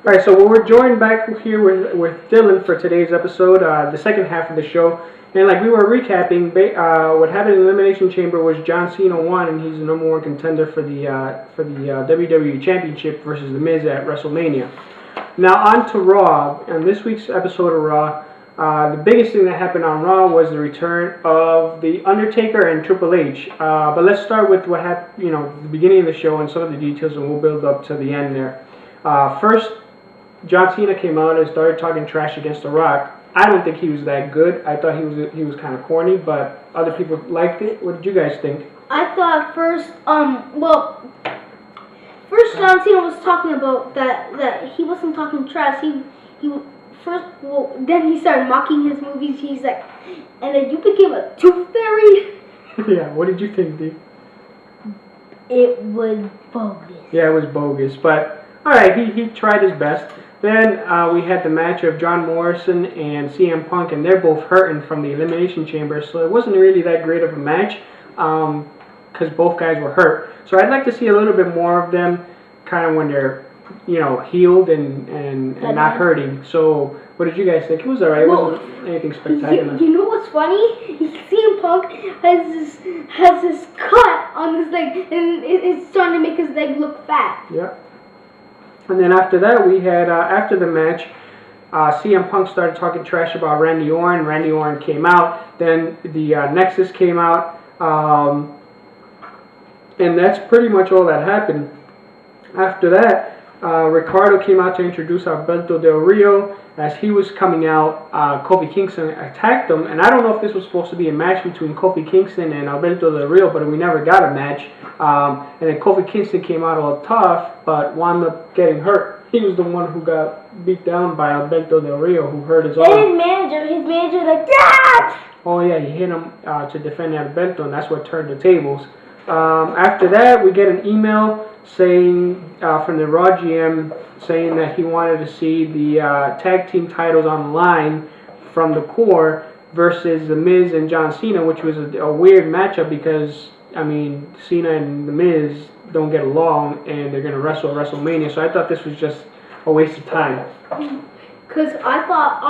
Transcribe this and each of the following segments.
All right, so we're joined back here with Dylan for today's episode, the second half of the show. And like we were recapping, what happened in the Elimination Chamber was John Cena won, and he's the #1 contender for the WWE Championship versus The Miz at WrestleMania. Now on to Raw. On this week's episode of Raw, the biggest thing that happened on Raw was the return of The Undertaker and Triple H. But let's start with what happened, the beginning of the show and some of the details, and we'll build up to the end there. First, John Cena came out and started talking trash against The Rock. I don't think he was that good. I thought he was kind of corny, but other people liked it. What did you guys think? I thought first John Cena was talking about that he wasn't talking trash. Then he started mocking his movies. He's like, and then you became a tooth fairy. Yeah, what did you think, D? It was bogus. Yeah, it was bogus, but all right, he tried his best. Then we had the match of John Morrison and CM Punk, and they're both hurting from the Elimination Chamber, so it wasn't really that great of a match because both guys were hurt. So I'd like to see a little bit more of them kind of when they're, healed and not hurting. So what did you guys think? It was all right. It wasn't anything spectacular. You know what's funny? CM Punk has this cut on his leg, and it's starting to make his leg look fat. Yeah. And then after that, we had, after the match, CM Punk started talking trash about Randy Orton. Randy Orton came out. Then the Nexus came out. And that's pretty much all that happened. After that, Ricardo came out to introduce Alberto Del Rio. As he was coming out, Kofi Kingston attacked him. And I don't know if this was supposed to be a match between Kofi Kingston and Alberto Del Rio, but we never got a match. And then Kofi Kingston came out all tough, but wound up getting hurt. He was the one who got beat down by Alberto Del Rio, who hurt his arm. And his manager like, yeah! Oh yeah, he hit him to defend Alberto, and that's what turned the tables. After that, we get an email saying from the Raw GM saying that he wanted to see the tag team titles on the line from the Core versus The Miz and John Cena, which was a weird matchup because, Cena and The Miz don't get along and they're going to wrestle at WrestleMania, so I thought this was just a waste of time. Because I thought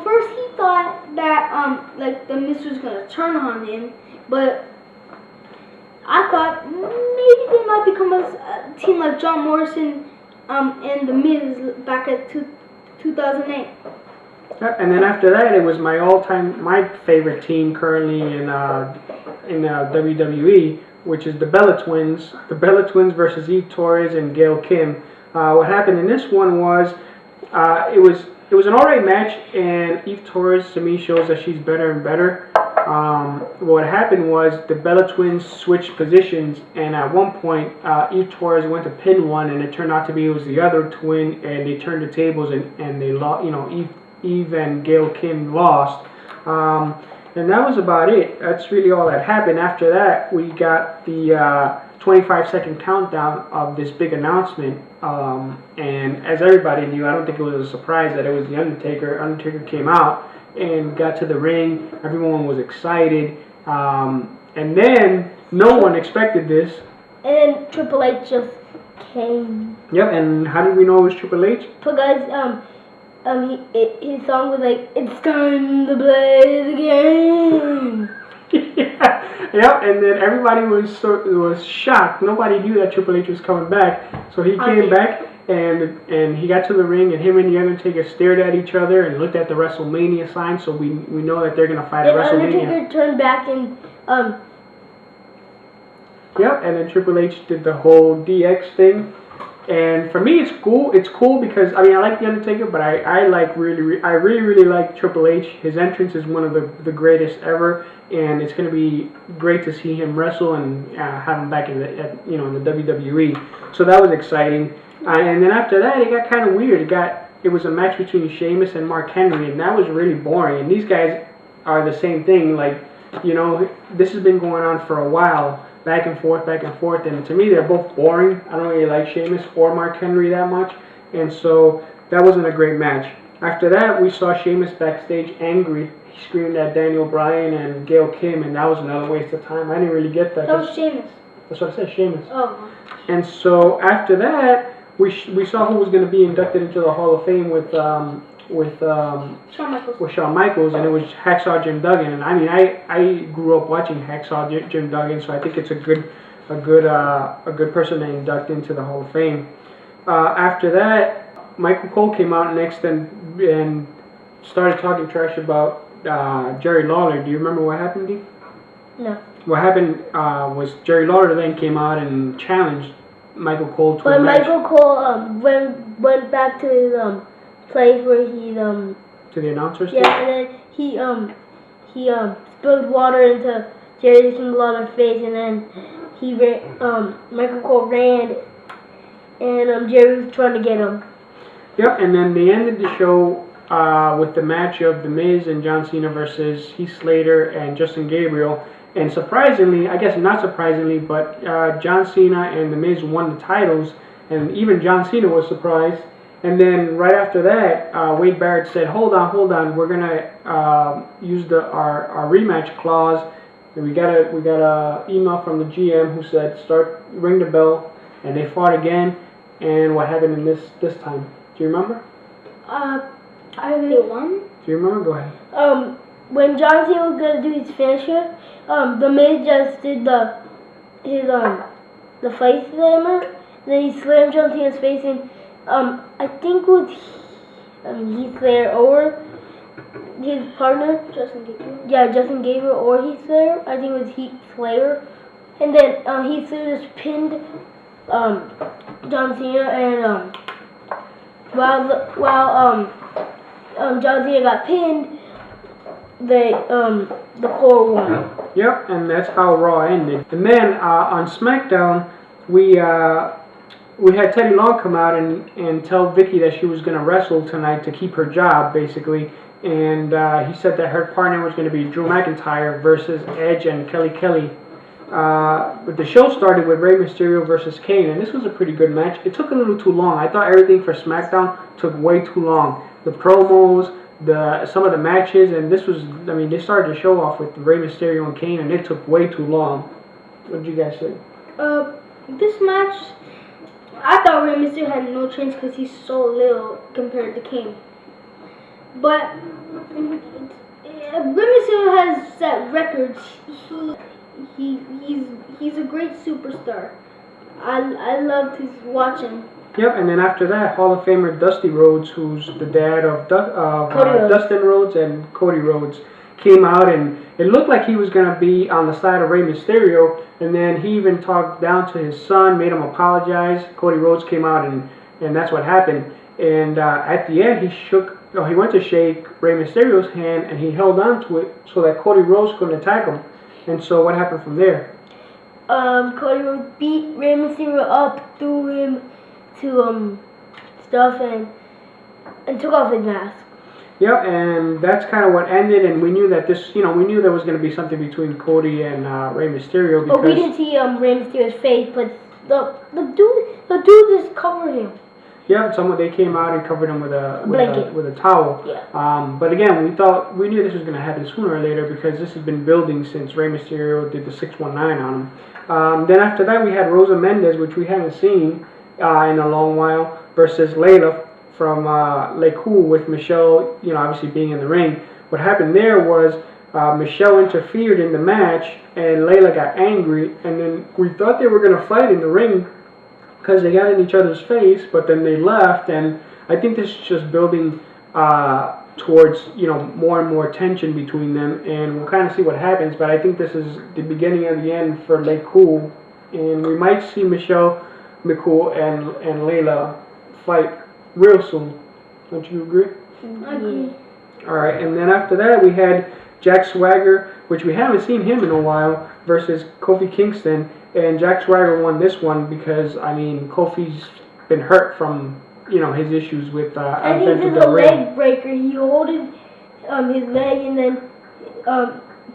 first he thought that The Miz was going to turn on him, but I thought maybe they might become a team like John Morrison and The Miz back at 2008. And then after that, it was my favorite team currently in WWE, which is the Bella Twins. The Bella Twins versus Eve Torres and Gail Kim. What happened in this one was it was an alright match, and Eve Torres to me shows that she's better and better. What happened was the Bella Twins switched positions, and at one point Eve Torres went to pin one, and it turned out to be it was the other twin, and they turned the tables, and they lost. Eve and Gail Kim lost, and that was about it. That's really all that happened. After that, we got the 25-second countdown of this big announcement, and as everybody knew, I don't think it was a surprise that it was The Undertaker. Undertaker came out and got to the ring. Everyone was excited, and then no one expected this. And Triple H just came. Yep, and how did we know it was Triple H? Because his song was like, "It's time to play the game." Yep, and then everybody was shocked. Nobody knew that Triple H was coming back, so he came back. And he got to the ring, and him and The Undertaker stared at each other and looked at the WrestleMania sign, so we know that they're going to fight at WrestleMania. And Undertaker turned back and... Yep, and then Triple H did the whole DX thing. And for me, it's cool. It's cool because, I like The Undertaker, but I really like Triple H. His entrance is one of the greatest ever, and it's going to be great to see him wrestle and have him back in the WWE. So that was exciting. And then after that, it got kind of weird. It was a match between Sheamus and Mark Henry, and that was really boring. And these guys are the same thing. This has been going on for a while, back and forth. And to me, they're both boring. I don't really like Sheamus or Mark Henry that much. And so that wasn't a great match. After that, we saw Sheamus backstage angry. He screamed at Daniel Bryan and Gail Kim, and that was another waste of time. I didn't really get that. That was Sheamus. That's what I said, Sheamus. Oh. And so after that, we saw who was going to be inducted into the Hall of Fame with Shawn Michaels. with Shawn Michaels, and it was Hacksaw Jim Duggan. And I mean, I grew up watching Hacksaw Jim Duggan, so I think it's a good person to induct into the Hall of Fame. After that, Michael Cole came out next and started talking trash about Jerry Lawler. Do you remember what happened, Dee? No. What happened was Jerry Lawler then came out and challenged Michael Cole to a match. But Michael Cole went back to his place where he to the announcers. Yeah, and then he spilled water into Jerry King Lawler's face, and then Michael Cole ran, and Jerry was trying to get him. Yep, and then they ended the show with the match of The Miz and John Cena versus Heath Slater and Justin Gabriel. And surprisingly, I guess not surprisingly, but John Cena and The Miz won the titles, and even John Cena was surprised. And then right after that, Wade Barrett said, "Hold on, we're gonna use our rematch clause." And we got a email from the GM who said, "Ring the bell," and they fought again. And what happened in this time? Do you remember? They won. Do you remember? Go ahead. When John Cena was gonna do his finisher, The Miz just did the face slammer. Then he slammed John Cena's face, and I think it was Heath Slater or his partner. Justin Gabriel. Yeah, Justin Gabriel or Heath Slater. I think it was Heath Slater. And then Heath Slater just pinned John Cena, and while John Cena got pinned, the core won. Yep, and that's how Raw ended. And then on SmackDown, we had Teddy Long come out and tell Vicky that she was going to wrestle tonight to keep her job, basically. And he said that her partner was going to be Drew McIntyre versus Edge and Kelly. But the show started with Rey Mysterio versus Kane, and this was a pretty good match. It took a little too long. I thought everything for SmackDown took way too long. The promos, some of the matches, and this was, I mean, they started the show off with Rey Mysterio and Kane, and it took way too long. What did you guys think? This match, I thought Rey Mysterio had no chance because he's so little compared to Kane. But Rey Mysterio has set records. He's a great superstar. I love to watch him. Yep, and then after that, Hall of Famer Dusty Rhodes, who's the dad of Dustin Rhodes and Cody Rhodes, came out, and it looked like he was going to be on the side of Rey Mysterio, and then he even talked down to his son, made him apologize. Cody Rhodes came out, and that's what happened. And at the end, he went to shake Rey Mysterio's hand, and he held on to it so that Cody Rhodes couldn't attack him. And so what happened from there? Cody Rhodes beat Rey Mysterio up, threw him to stuff, and took off his mask. Yep, and that's kind of what ended, and we knew that we knew there was going to be something between Cody and Rey Mysterio. Because, but we didn't see Rey Mysterio's face, but the dude just covered him. Yeah, they came out and covered him with a towel. Yeah. But again, we knew this was going to happen sooner or later because this has been building since Rey Mysterio did the 619 on him. Then after that, we had Rosa Mendes, which we haven't seen in a long while, versus Layla from Le Cool with Michelle, obviously being in the ring. What happened there was Michelle interfered in the match, and Layla got angry, and then we thought they were going to fight in the ring because they got in each other's face, but then they left, and I think this is just building towards more and more tension between them, and we'll kind of see what happens. But I think this is the beginning of the end for Le Cool, and we might see Michelle McCool and Layla fight real soon. Don't you agree? I agree. All right, and then after that we had Jack Swagger, which we haven't seen him in a while, versus Kofi Kingston. And Jack Swagger won this one because, Kofi's been hurt from, his issues with and he did a leg breaker. He holded his leg, and then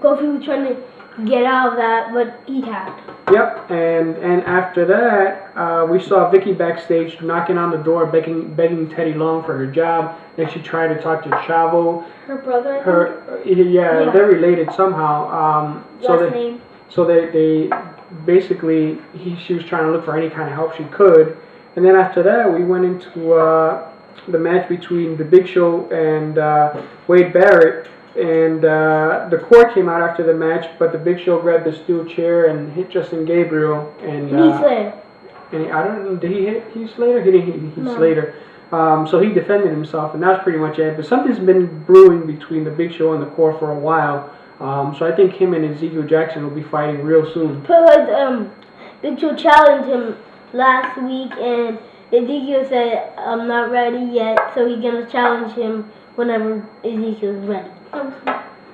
Kofi was trying to get out of that, but he tapped. Yep, and after that, we saw Vicky backstage knocking on the door, begging Teddy Long for her job. Then she tried to talk to Chavo. Her brother. Yeah, they're related somehow. Last name. So they basically she was trying to look for any kind of help she could. And then after that, we went into the match between the Big Show and Wade Barrett. And the court came out after the match, but the Big Show grabbed the steel chair and hit Justin Gabriel. And Heath Slater. And I don't know, did he hit Heath Slater? He didn't hit Heath Slater. So he defended himself, and that's pretty much it. But something's been brewing between the Big Show and the court for a while. So I think him and Ezekiel Jackson will be fighting real soon. But like, Big Show challenged him last week, and Ezekiel said, "I'm not ready yet," so he's gonna challenge him whenever Ezekiel's ready.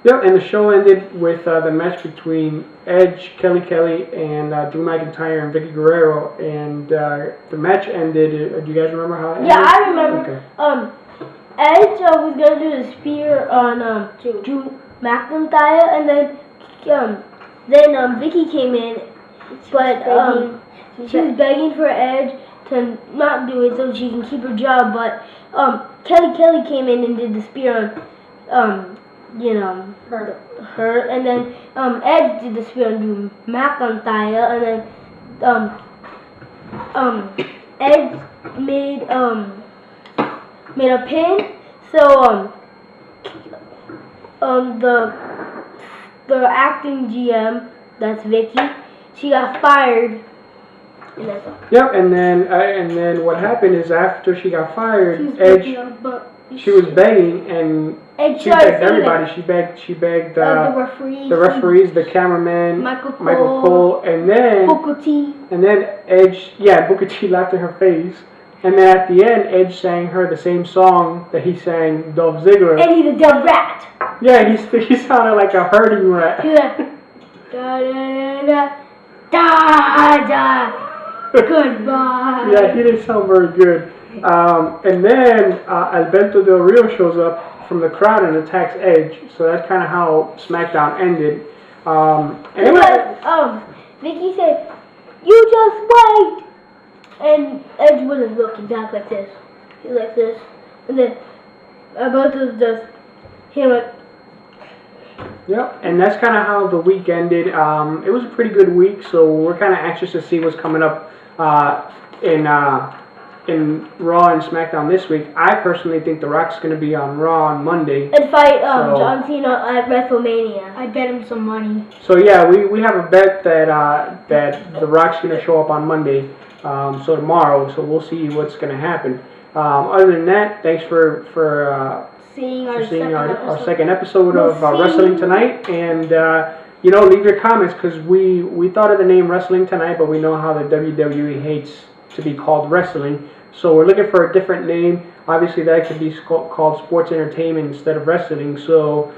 Yep, and the show ended with the match between Edge, Kelly Kelly, and Drew McIntyre and Vicky Guerrero. And the match ended. Do you guys remember how it ended? Yeah, I remember. Okay. Edge was gonna do the spear on Drew McIntyre, and then Vicky came in, but she was begging for Edge to not do it so she can keep her job. But Kelly came in and did the spear on her, and then Edge did the spear on Drew McIntyre, and then Edge made a pin. So the acting GM, that's Vicky, she got fired. Yep, and then what happened is after she got fired, she was begging, and she begged everybody. She begged the referees, the cameraman, Michael Cole, and then Booker T. And then Edge, Booker T laughed in her face. And then at the end, Edge sang her the same song that he sang Dolph Ziggler. And he's a dead rat. Yeah, he sounded like a herding rat. Yeah. Da da da da da. Goodbye. Yeah, he didn't sound very good. And then Alberto Del Rio shows up from the crowd and attacks Edge. So that's kind of how SmackDown ended. Vicky said, "You just wait." And Edge wasn't looking back like this. He was like this. And then Alberto just him like. Yep, and that's kind of how the week ended. It was a pretty good week, so we're kind of anxious to see what's coming up in Raw and SmackDown this week. I personally think The Rock's going to be on Raw on Monday. And fight John Cena at WrestleMania. I bet him some money. So yeah, we have a bet that The Rock's going to show up on Monday, so tomorrow. So we'll see what's going to happen. Other than that, thanks for seeing our second episode of Wrestling Tonight, and leave your comments, because we thought of the name Wrestling Tonight, but we know how the WWE hates to be called wrestling, so we're looking for a different name. Obviously that could be called Sports Entertainment instead of wrestling, so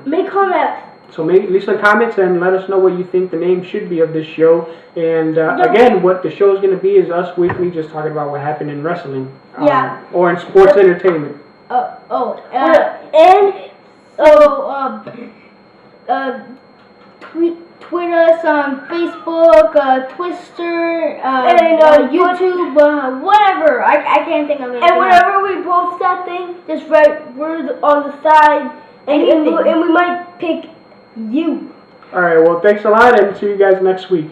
make comments. So leave some comments and let us know what you think the name should be of this show. And again, what the show is going to be is us weekly just talking about what happened in wrestling, or in sports entertainment. Tweet us on Facebook, Twitter, and YouTube, whatever. I can't think of it. And whenever we post that thing, just write words on the side, and we might pick you. All right. Well, thanks a lot, and see you guys next week.